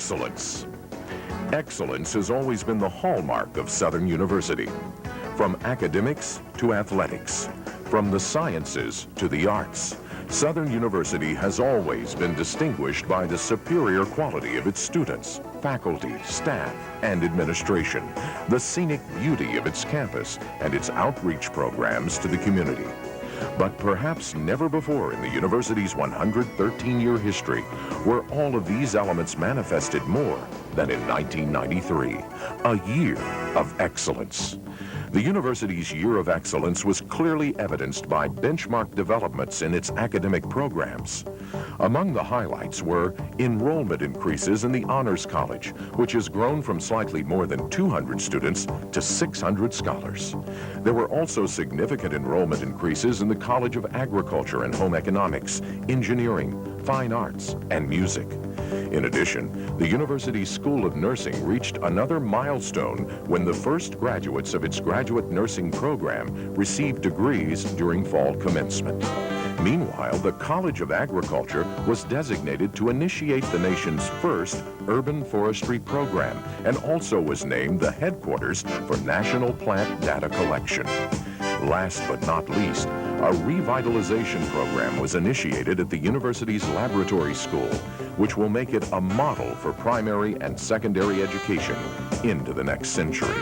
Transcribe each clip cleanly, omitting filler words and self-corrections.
Excellence. Excellence has always been the hallmark of Southern University. From academics to athletics, from the sciences to the arts, Southern University has always been distinguished by the superior quality of its students, faculty, staff, and administration, the scenic beauty of its campus, and its outreach programs to the community. But perhaps never before in the university's 113-year history were all of these elements manifested more than in 1993, a year of excellence. The university's year of excellence was clearly evidenced by benchmark developments in its academic programs. Among the highlights were enrollment increases in the Honors College, which has grown from slightly more than 200 students to 600 scholars. There were also significant enrollment increases in the College of Agriculture and Home Economics, Engineering, Fine Arts, and Music. In addition, the university's School of Nursing reached another milestone when the first graduates of its graduate nursing program received degrees during fall commencement. Meanwhile, the College of Agriculture was designated to initiate the nation's first urban forestry program and also was named the headquarters for national plant data collection. Last but not least, a revitalization program was initiated at the university's laboratory school, which will make it a model for primary and secondary education into the next century.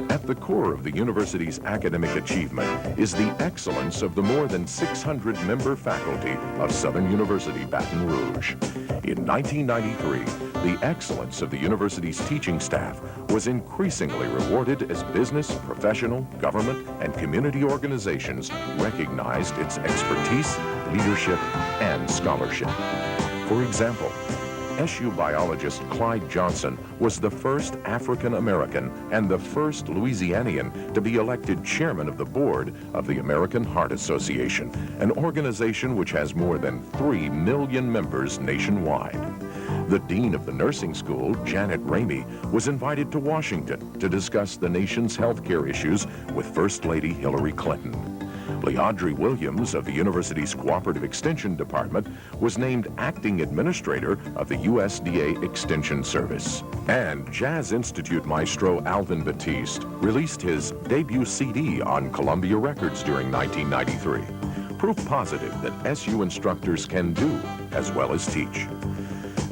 At the core of the university's academic achievement is the excellence of the more than 600 member faculty of Southern University Baton Rouge. In 1993, the excellence of the university's teaching staff was increasingly rewarded as business, professional, government, and community organizations recognized its expertise, leadership, and scholarship. For example, SU biologist Clyde Johnson was the first African American and the first Louisianian to be elected chairman of the board of the American Heart Association, an organization which has more than 3 million members nationwide. The dean of the nursing school, Janet Ramey, was invited to Washington to discuss the nation's healthcare issues with First Lady Hillary Clinton. Leandri Williams of the university's Cooperative Extension Department was named acting administrator of the USDA Extension Service. And Jazz Institute maestro Alvin Batiste released his debut CD on Columbia Records during 1993. Proof positive that SU instructors can do as well as teach.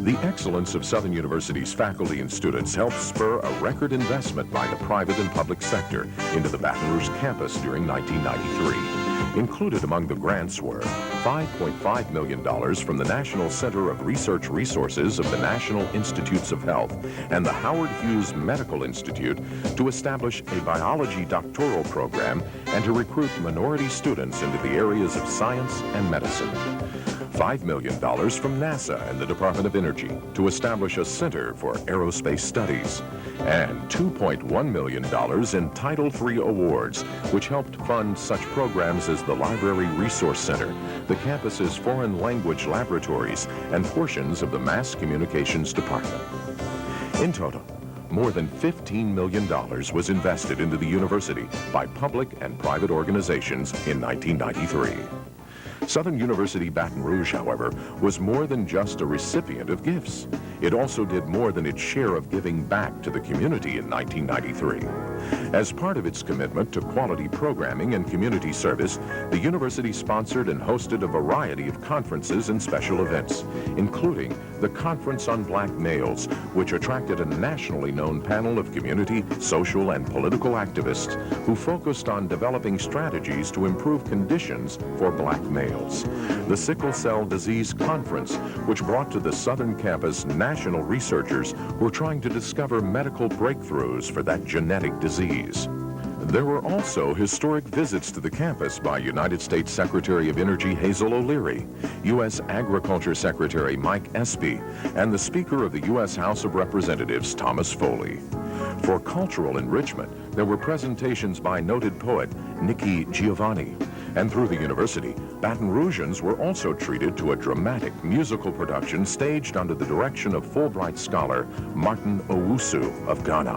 The excellence of Southern University's faculty and students helped spur a record investment by the private and public sector into the Baton Rouge campus during 1993. Included among the grants were $5.5 million from the National Center of Research Resources of the National Institutes of Health and the Howard Hughes Medical Institute to establish a biology doctoral program and to recruit minority students into the areas of science and medicine. $5 million from NASA and the Department of Energy to establish a Center for Aerospace Studies, and $2.1 million in Title III awards, which helped fund such programs as the Library Resource Center, the campus's foreign language laboratories, and portions of the Mass Communications Department. In total, more than $15 million was invested into the university by public and private organizations in 1993. Southern University Baton Rouge, however, was more than just a recipient of gifts. It also did more than its share of giving back to the community in 1993. As part of its commitment to quality programming and community service, the university sponsored and hosted a variety of conferences and special events, including the Conference on Black Males, which attracted a nationally known panel of community, social, and political activists who focused on developing strategies to improve conditions for black males. The Sickle Cell Disease Conference, which brought to the Southern campus national researchers who were trying to discover medical breakthroughs for that genetic disease. There were also historic visits to the campus by United States Secretary of Energy Hazel O'Leary, U.S. Agriculture Secretary Mike Espy, and the Speaker of the U.S. House of Representatives, Thomas Foley. For cultural enrichment, there were presentations by noted poet Nikki Giovanni. And through the university, Baton Rougeans were also treated to a dramatic musical production staged under the direction of Fulbright scholar Martin Owusu of Ghana.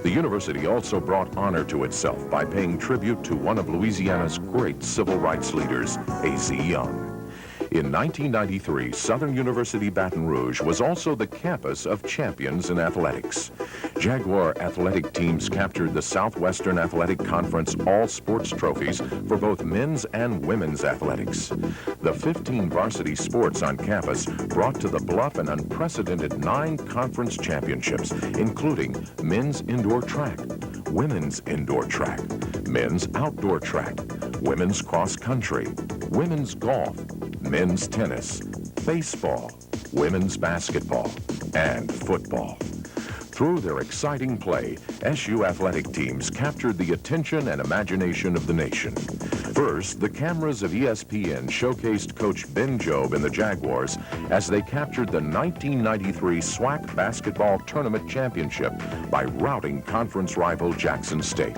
The university also brought honor to itself by paying tribute to one of Louisiana's great civil rights leaders, A.Z. Young. In 1993, Southern University Baton Rouge was also the campus of champions in athletics. Jaguar athletic teams captured the Southwestern Athletic Conference all-sports trophies for both men's and women's athletics. The 15 varsity sports on campus brought to the Bluff an unprecedented 9 conference championships, including men's indoor track, women's indoor track, men's outdoor track, women's cross country, women's golf, men's tennis, baseball, women's basketball, and football. Through their exciting play, SU athletic teams captured the attention and imagination of the nation. First, the cameras of ESPN showcased Coach Ben Jobe and the Jaguars as they captured the 1993 SWAC basketball tournament championship by routing conference rival Jackson State.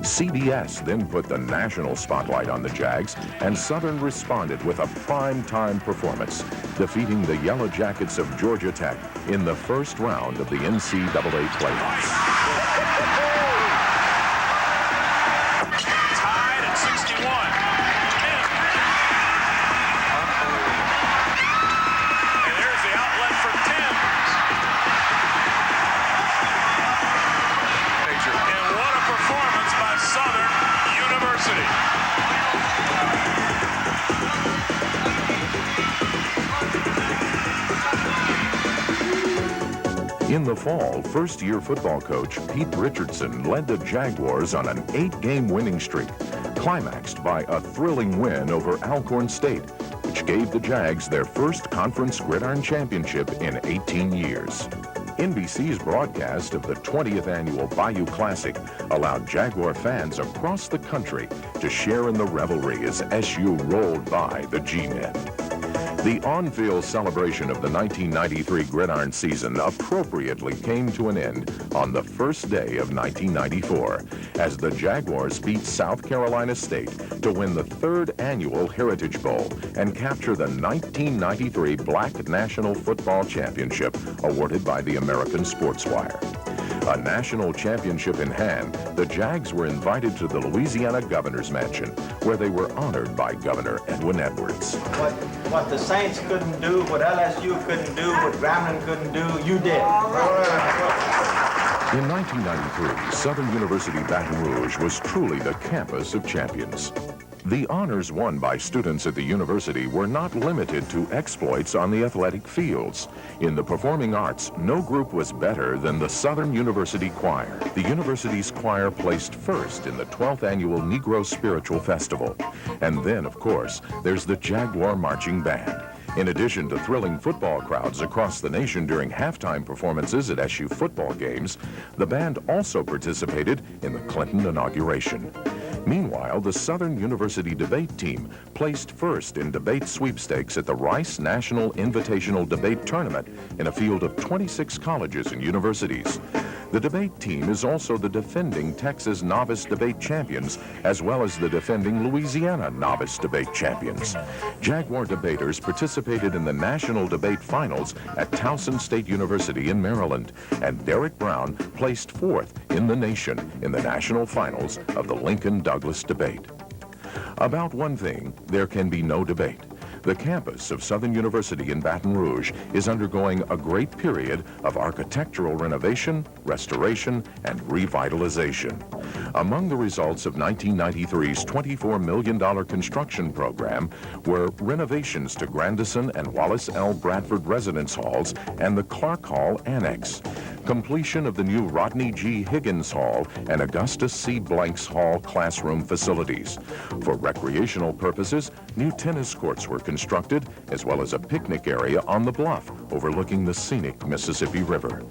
CBS then put the national spotlight on the Jags, and Southern responded with a prime-time performance, defeating the Yellow Jackets of Georgia Tech in the first round of the NCAA playoffs. Tied at 61. And there's the outlet for Tim. And what a performance by Southern University. In the fall, first-year football coach Pete Richardson led the Jaguars on an 8-game winning streak, climaxed by a thrilling win over Alcorn State, which gave the Jags their first conference gridiron championship in 18 years. NBC's broadcast of the 20th annual Bayou Classic allowed Jaguar fans across the country to share in the revelry as SU rolled by the G-Men. The on-field celebration of the 1993 gridiron season appropriately came to an end on the first day of 1994 as the Jaguars beat South Carolina State to win the 3rd annual Heritage Bowl and capture the 1993 Black National Football Championship awarded by the American Sports Wire. A national championship in hand, the Jags were invited to the Louisiana Governor's Mansion, where they were honored by Governor Edwin Edwards. What the Saints couldn't do, what LSU couldn't do, what Grambling couldn't do, you did. In 1993, Southern University Baton Rouge was truly the campus of champions. The honors won by students at the university were not limited to exploits on the athletic fields. In the performing arts, no group was better than the Southern University Choir. The university's choir placed first in the 12th annual Negro Spiritual Festival. And then, of course, there's the Jaguar Marching Band. In addition to thrilling football crowds across the nation during halftime performances at SU football games, the band also participated in the Clinton inauguration. Meanwhile, the Southern University debate team placed first in debate sweepstakes at the Rice National Invitational Debate Tournament in a field of 26 colleges and universities. The debate team is also the defending Texas Novice Debate Champions, as well as the defending Louisiana Novice Debate Champions. Jaguar debaters participated in the National Debate Finals at Towson State University in Maryland, and Derek Brown placed 4th in the nation in the national finals of the Lincoln-Douglas debate. About one thing, there can be no debate. The campus of Southern University in Baton Rouge is undergoing a great period of architectural renovation, restoration, and revitalization. Among the results of 1993's $24 million construction program were renovations to Grandison and Wallace L. Bradford Residence Halls and the Clark Hall Annex, completion of the new Rodney G. Higgins Hall and Augustus C. Blanks Hall classroom facilities. For recreational purposes, new tennis courts were constructed, as well as a picnic area on the bluff overlooking the scenic Mississippi River.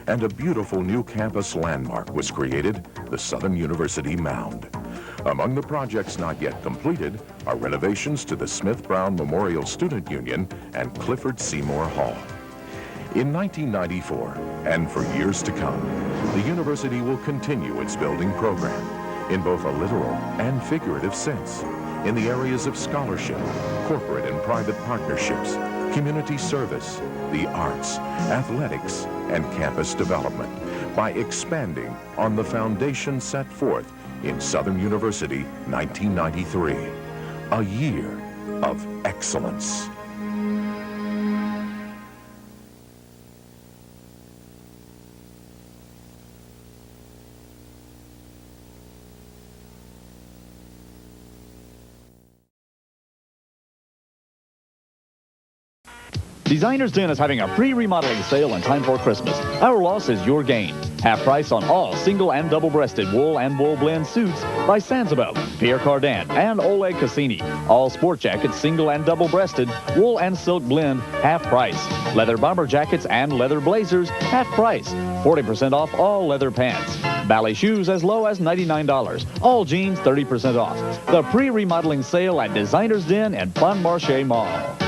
And a beautiful new campus landmark was created, the Southern University Mound. Among the projects not yet completed are renovations to the Smith-Brown Memorial Student Union and Clifford Seymour Hall. In 1994, and for years to come, the university will continue its building program in both a literal and figurative sense in the areas of scholarship, corporate and private partnerships, community service, the arts, athletics, and campus development by expanding on the foundation set forth in Southern University 1993. A year, of excellence. Designer's Den is having a pre-remodeling sale in time for Christmas. Our loss is your gain. Half price on all single and double-breasted wool and wool blend suits by Sanzabel, Pierre Cardin, and Oleg Cassini. All sport jackets, single and double-breasted, wool and silk blend, half price. Leather bomber jackets and leather blazers, half price. 40% off all leather pants. Ballet shoes as low as $99. All jeans 30% off. The pre-remodeling sale at Designer's Den and Bon Marché Mall.